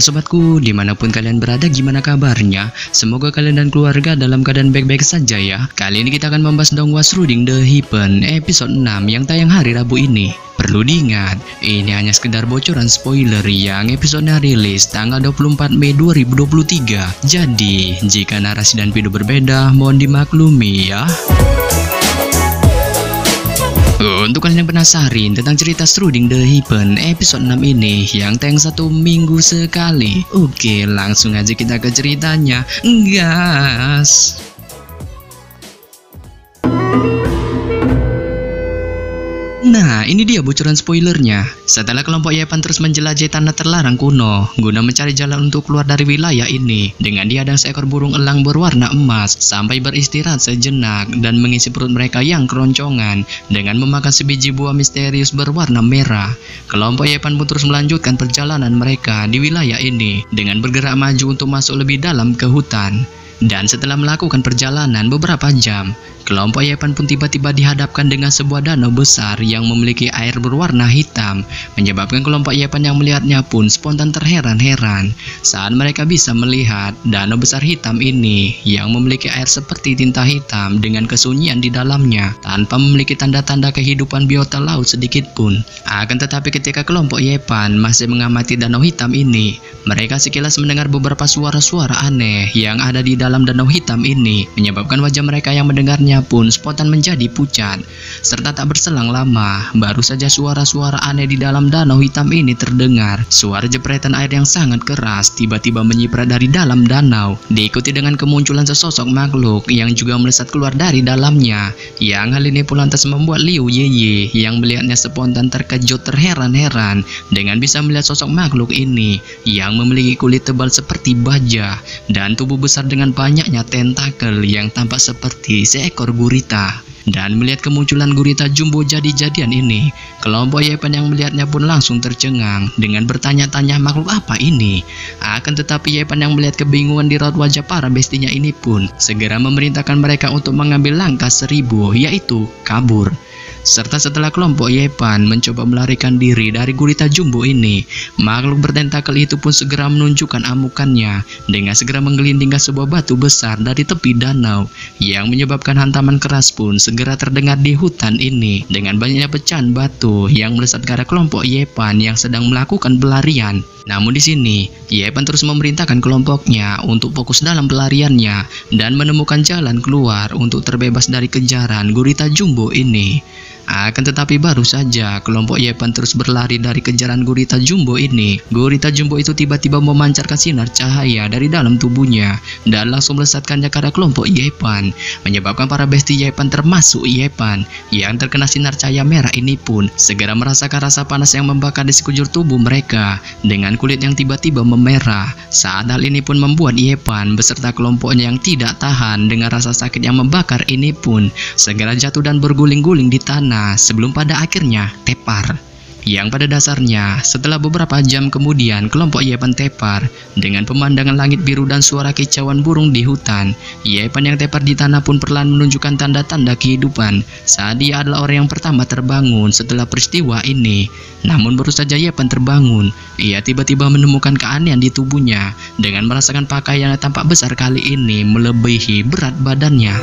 Halo sobatku, dimanapun kalian berada, gimana kabarnya? Semoga kalian dan keluarga dalam keadaan baik-baik saja ya. Kali ini kita akan membahas Dong Was Ruding The Heaven episode 6 yang tayang hari Rabu ini. Perlu diingat, ini hanya sekedar bocoran spoiler yang episodenya rilis tanggal 24 Mei 2023. Jadi, jika narasi dan video berbeda, mohon dimaklumi ya. Untuk kalian yang penasaran tentang cerita Ruding The Heaven episode 6 ini yang tayang 1 minggu sekali, oke, langsung aja kita ke ceritanya. Gas! Nah, ini dia bocoran spoilernya. Setelah kelompok Yepan terus menjelajahi tanah terlarang kuno guna mencari jalan untuk keluar dari wilayah ini dengan dihadang seekor burung elang berwarna emas sampai beristirahat sejenak dan mengisi perut mereka yang keroncongan dengan memakan sebiji buah misterius berwarna merah. Kelompok Yepan pun terus melanjutkan perjalanan mereka di wilayah ini dengan bergerak maju untuk masuk lebih dalam ke hutan. Dan setelah melakukan perjalanan beberapa jam, kelompok Yepan pun tiba-tiba dihadapkan dengan sebuah danau besar yang memiliki air berwarna hitam, menyebabkan kelompok Yepan yang melihatnya pun spontan terheran-heran saat mereka bisa melihat danau besar hitam ini yang memiliki air seperti tinta hitam dengan kesunyian di dalamnya tanpa memiliki tanda-tanda kehidupan biota laut sedikit pun. Akan tetapi ketika kelompok Yepan masih mengamati danau hitam ini, mereka sekilas mendengar beberapa suara-suara aneh yang ada di dalam danau hitam ini, menyebabkan wajah mereka yang mendengarnya pun spontan menjadi pucat. Serta tak berselang lama, baru saja suara-suara aneh di dalam danau hitam ini terdengar. Suara jepretan air yang sangat keras tiba-tiba menyiprat dari dalam danau, diikuti dengan kemunculan sesosok makhluk yang juga melesat keluar dari dalamnya. Yang hal ini pun lantas membuat Liu Yeye yang melihatnya spontan terkejut terheran-heran dengan bisa melihat sosok makhluk ini yang memiliki kulit tebal seperti baja dan tubuh besar dengan banyaknya tentakel yang tampak seperti seekor gurita. Dan melihat kemunculan gurita jumbo jadi-jadian ini, kelompok Yepan yang melihatnya pun langsung tercengang dengan bertanya-tanya makhluk apa ini. Akan tetapi Yepan yang melihat kebingungan di raut wajah para bestinya ini pun segera memerintahkan mereka untuk mengambil langkah 1000, yaitu kabur. Serta setelah kelompok Yepan mencoba melarikan diri dari gurita jumbo ini, makhluk bertentakel itu pun segera menunjukkan amukannya dengan segera menggelinding ke sebuah batu besar dari tepi danau yang menyebabkan hantaman keras pun segera terdengar di hutan ini dengan banyaknya pecahan batu yang melesat ke arah kelompok Yepan yang sedang melakukan pelarian. Namun di sini, Yepan terus memerintahkan kelompoknya untuk fokus dalam pelariannya dan menemukan jalan keluar untuk terbebas dari kejaran gurita jumbo ini. Akan tetapi baru saja kelompok Yepan terus berlari dari kejaran gurita jumbo ini, gurita jumbo itu tiba-tiba memancarkan sinar cahaya dari dalam tubuhnya dan langsung melesatkannya ke arah kelompok Yepan, menyebabkan para besti Yepan termasuk Yepan yang terkena sinar cahaya merah ini pun segera merasakan rasa panas yang membakar di sekujur tubuh mereka dengan kulit yang tiba-tiba memerah. Saat hal ini pun membuat Yepan beserta kelompoknya yang tidak tahan dengan rasa sakit yang membakar ini pun segera jatuh dan berguling-guling di tanah sebelum pada akhirnya tepar. Yang pada dasarnya setelah beberapa jam kemudian kelompok Yepan tepar dengan pemandangan langit biru dan suara kicauan burung di hutan. Yepan yang tepar di tanah pun perlahan menunjukkan tanda-tanda kehidupan saat dia adalah orang yang pertama terbangun setelah peristiwa ini. Namun baru saja Yepan terbangun, ia tiba-tiba menemukan keanehan di tubuhnya dengan merasakan pakaian yang tampak besar kali ini melebihi berat badannya.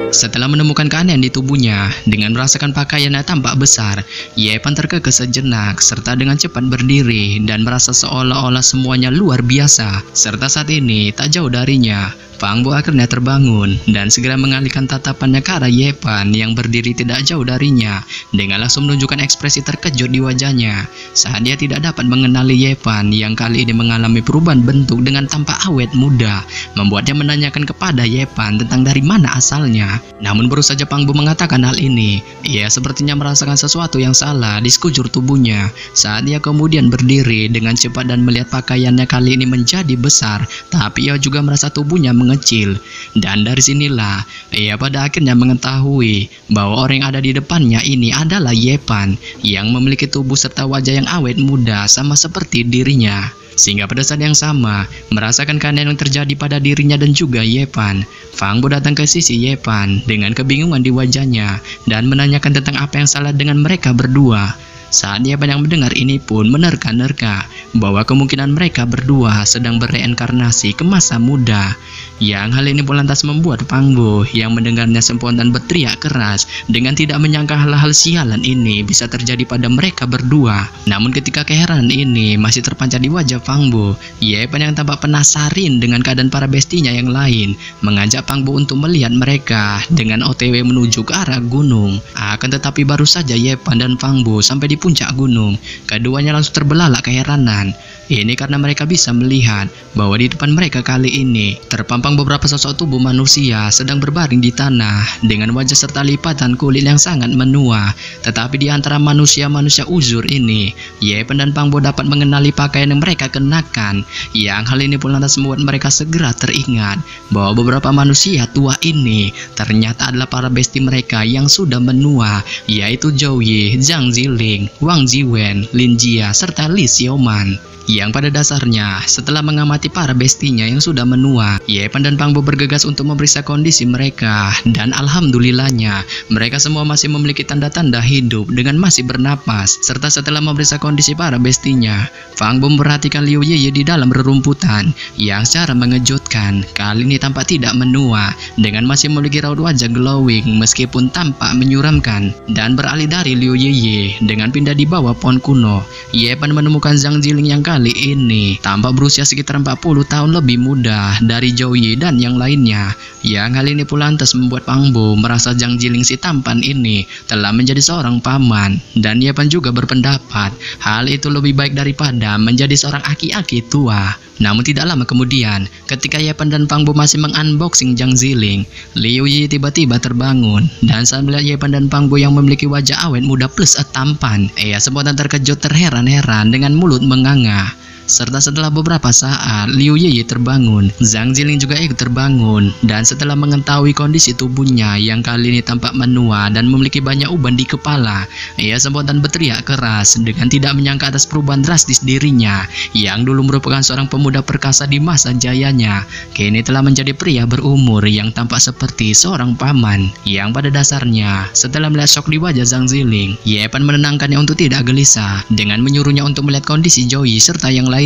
Setelah menemukan keanehan di tubuhnya dengan merasakan pakaian yang tampak besar, Yepan terkekeh sejenak serta dengan cepat berdiri dan merasa seolah-olah semuanya luar biasa. Serta saat ini tak jauh darinya, Fang Bo akhirnya terbangun dan segera mengalihkan tatapannya ke arah Yepan yang berdiri tidak jauh darinya dengan langsung menunjukkan ekspresi terkejut di wajahnya saat dia tidak dapat mengenali Yepan yang kali ini mengalami perubahan bentuk dengan tampak awet muda, membuatnya menanyakan kepada Yepan tentang dari mana asalnya. Namun baru saja Fang Bo mengatakan hal ini, ia sepertinya merasakan sesuatu yang salah di sekujur tubuhnya saat ia kemudian berdiri dengan cepat dan melihat pakaiannya kali ini menjadi besar, tapi ia juga merasa tubuhnya mengecil. Dan dari sinilah ia pada akhirnya mengetahui bahwa orang yang ada di depannya ini adalah Yepan yang memiliki tubuh serta wajah yang awet muda sama seperti dirinya. Sehingga pada saat yang sama merasakan keanehan yang terjadi pada dirinya dan juga Yepan, Fang Bo datang ke sisi Yepan dengan kebingungan di wajahnya dan menanyakan tentang apa yang salah dengan mereka berdua. Saat Yepan yang mendengar ini pun menerka-nerka bahwa kemungkinan mereka berdua sedang bereinkarnasi ke masa muda. Yang hal ini pun lantas membuat Fang Bo yang mendengarnya spontan berteriak keras dengan tidak menyangka hal-hal sialan ini bisa terjadi pada mereka berdua. Namun ketika keheranan ini masih terpancar di wajah Fang Bo, Yepan yang tampak penasaran dengan keadaan para bestinya yang lain mengajak Fang Bo untuk melihat mereka dengan OTW menuju ke arah gunung. Akan tetapi baru saja Yepan dan Fang Bo sampai di puncak gunung, keduanya langsung terbelalak keheranan. Ini karena mereka bisa melihat bahwa di depan mereka kali ini terpampang beberapa sosok tubuh manusia sedang berbaring di tanah dengan wajah serta lipatan kulit yang sangat menua. Tetapi di antara manusia-manusia uzur ini, Yepan dan Fang Bo dapat mengenali pakaian yang mereka kenakan. Yang hal ini pun lantas membuat mereka segera teringat bahwa beberapa manusia tua ini ternyata adalah para besti mereka yang sudah menua, yaitu Zhou Yi, Zhang Ziling, Wang Ziwen, Lin Jia, serta Li Xiaoman. Yang pada dasarnya setelah mengamati para bestinya yang sudah menua, Yepan dan Fang Bo bergegas untuk memeriksa kondisi mereka, dan alhamdulillahnya mereka semua masih memiliki tanda-tanda hidup dengan masih bernapas. Serta setelah memeriksa kondisi para bestinya, Fang Bo memperhatikan Liu Yiyi di dalam rerumputan yang secara mengejutkan kali ini tampak tidak menua dengan masih memiliki raut wajah glowing meskipun tampak menyuramkan. Dan beralih dari Liu Yiyi dengan pindah di bawah pohon kuno, Yepan menemukan Zhang Ziling yang kali ini tampak berusia sekitar 40 tahun lebih muda dari Zhou Yi dan yang lainnya. Yang hal ini pula lantas membuat Fang Bo merasa Zhang Ziling si tampan ini telah menjadi seorang paman, dan Yepan juga berpendapat hal itu lebih baik daripada menjadi seorang aki-aki tua. Namun tidak lama kemudian, ketika Yepan dan Fang Bo masih mengunboxing Zhang Ziling, Liu Yi tiba-tiba terbangun, dan saat melihat Yepan dan Fang Bo yang memiliki wajah awet muda plus tampan, ia spontan terkejut terheran-heran dengan mulut menganga. Serta setelah beberapa saat Liu Yiyi terbangun, Zhang Ziling juga ikut terbangun, dan setelah mengetahui kondisi tubuhnya yang kali ini tampak menua dan memiliki banyak uban di kepala, ia spontan berteriak keras dengan tidak menyangka atas perubahan drastis dirinya yang dulu merupakan seorang pemuda perkasa di masa jayanya, kini telah menjadi pria berumur yang tampak seperti seorang paman. Yang pada dasarnya setelah melihat shock di wajah Zhang Ziling, Yepan menenangkannya untuk tidak gelisah dengan menyuruhnya untuk melihat kondisi Zhou Yi serta yang lainnya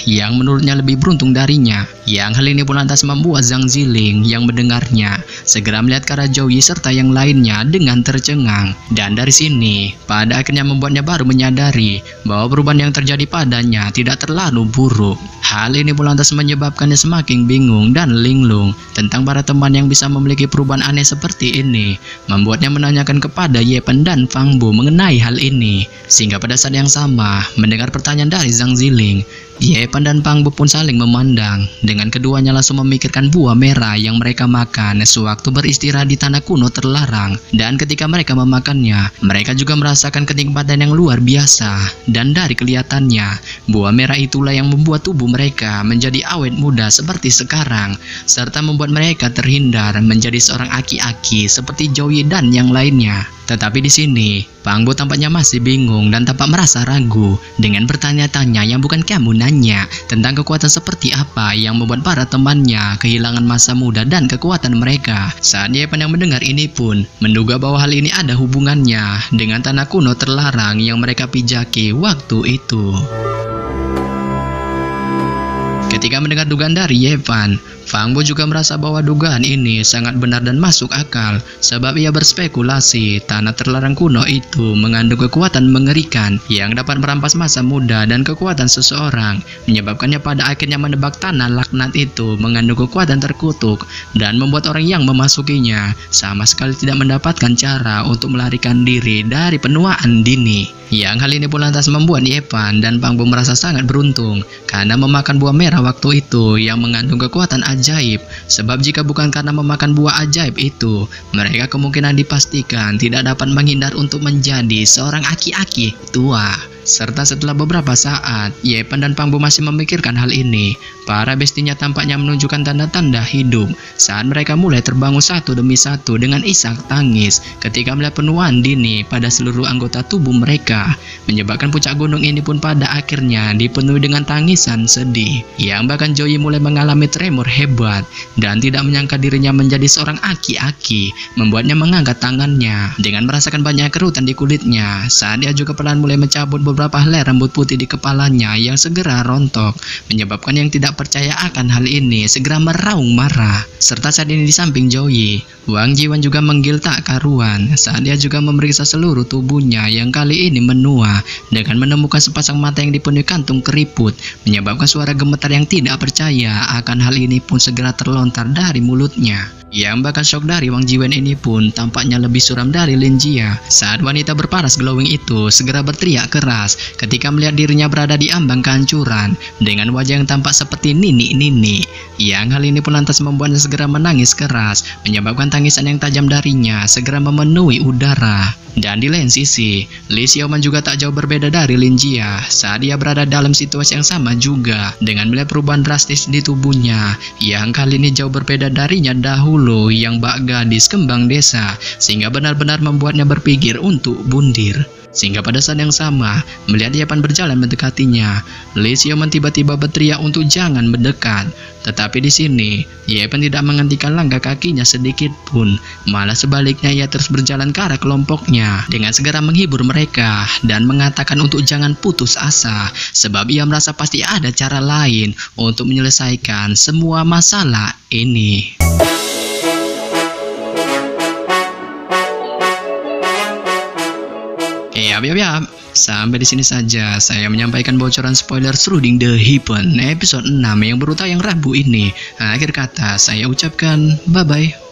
yang menurutnya lebih beruntung darinya. Yang hal ini pun lantas membuat Zhang Ziling yang mendengarnya segera melihat ke arah Zhou Yi serta yang lainnya dengan tercengang. Dan dari sini pada akhirnya membuatnya baru menyadari bahwa perubahan yang terjadi padanya tidak terlalu buruk. Hal ini pun lantas menyebabkannya semakin bingung dan linglung tentang para teman yang bisa memiliki perubahan aneh seperti ini, membuatnya menanyakan kepada Yepan dan Fang Bo mengenai hal ini. Sehingga pada saat yang sama mendengar pertanyaan dari Zhang Ziling, Yepan dan Fang Bo pun saling memandang dengan keduanya langsung memikirkan buah merah yang mereka makan sewaktu beristirahat di tanah kuno terlarang. Dan ketika mereka memakannya, mereka juga merasakan kenikmatan yang luar biasa. Dan dari kelihatannya, buah merah itulah yang membuat tubuh mereka menjadi awet muda seperti sekarang, serta membuat mereka terhindar menjadi seorang aki-aki seperti Zhou Yi dan yang lainnya. Tetapi di sini, Fang Bo tampaknya masih bingung dan tampak merasa ragu dengan bertanya-tanya yang bukan kamu nanya tentang kekuatan seperti apa yang membuat para temannya kehilangan masa muda dan kekuatan mereka. Saat Yepan yang mendengar ini pun menduga bahwa hal ini ada hubungannya dengan tanah kuno terlarang yang mereka pijaki waktu itu. Ketika mendengar dugaan dari Yepan, Fang Bo juga merasa bahwa dugaan ini sangat benar dan masuk akal, sebab ia berspekulasi tanah terlarang kuno itu mengandung kekuatan mengerikan yang dapat merampas masa muda dan kekuatan seseorang, menyebabkannya pada akhirnya menebak tanah laknat itu mengandung kekuatan terkutuk dan membuat orang yang memasukinya sama sekali tidak mendapatkan cara untuk melarikan diri dari penuaan dini. Yang hal ini pun lantas membuat Yepan dan Fang Bo merasa sangat beruntung karena memakan buah merah waktu itu yang mengandung kekuatan ajaib, sebab jika bukan karena memakan buah ajaib itu, mereka kemungkinan dipastikan tidak dapat menghindar untuk menjadi seorang aki-aki tua. Serta setelah beberapa saat, Yepan dan Pangbo masih memikirkan hal ini. Para bestinya tampaknya menunjukkan tanda-tanda hidup saat mereka mulai terbangun satu demi satu dengan isak tangis ketika melihat penuaan dini pada seluruh anggota tubuh mereka, menyebabkan puncak gunung ini pun pada akhirnya dipenuhi dengan tangisan sedih, yang bahkan Joey mulai mengalami tremor hebat dan tidak menyangka dirinya menjadi seorang aki-aki, membuatnya mengangkat tangannya dengan merasakan banyak kerutan di kulitnya saat dia juga perlahan mulai mencabut beberapa helai rambut putih di kepalanya yang segera rontok, menyebabkan yang tidak percaya akan hal ini segera meraung marah. Serta saat ini di samping Joey, Wang Jiwan juga menggil tak karuan saat dia juga memeriksa seluruh tubuhnya yang kali ini menua dengan menemukan sepasang mata yang dipenuhi kantung keriput, menyebabkan suara gemetar yang tidak percaya akan hal ini pun segera terlontar dari mulutnya. Yang bahkan shock dari Wang Jiwen ini pun tampaknya lebih suram dari Lin Jia saat wanita berparas glowing itu segera berteriak keras ketika melihat dirinya berada di ambang kehancuran dengan wajah yang tampak seperti nini-nini. Yang hal ini pun lantas membuatnya segera menangis keras, menyebabkan tangisan yang tajam darinya segera memenuhi udara. Dan di lain sisi, Li Xiaoman juga tak jauh berbeda dari Lin Jia saat dia berada dalam situasi yang sama juga dengan melihat perubahan drastis di tubuhnya yang kali ini jauh berbeda darinya dahulu yang bak gadis kembang desa, sehingga benar-benar membuatnya berpikir untuk bundir. Sehingga pada saat yang sama, melihat Yepan berjalan mendekatinya, Li Xiaoman tiba-tiba berteriak untuk jangan mendekat. Tetapi di sini, Yepan tidak menghentikan langkah kakinya sedikit pun. Malah sebaliknya ia terus berjalan ke arah kelompoknya dengan segera menghibur mereka dan mengatakan untuk jangan putus asa, sebab ia merasa pasti ada cara lain untuk menyelesaikan semua masalah ini. Yap. Sampai di sini saja saya menyampaikan bocoran spoiler Shrouding the Heaven episode 6 yang baru tayang Rabu ini. Akhir kata saya ucapkan bye-bye.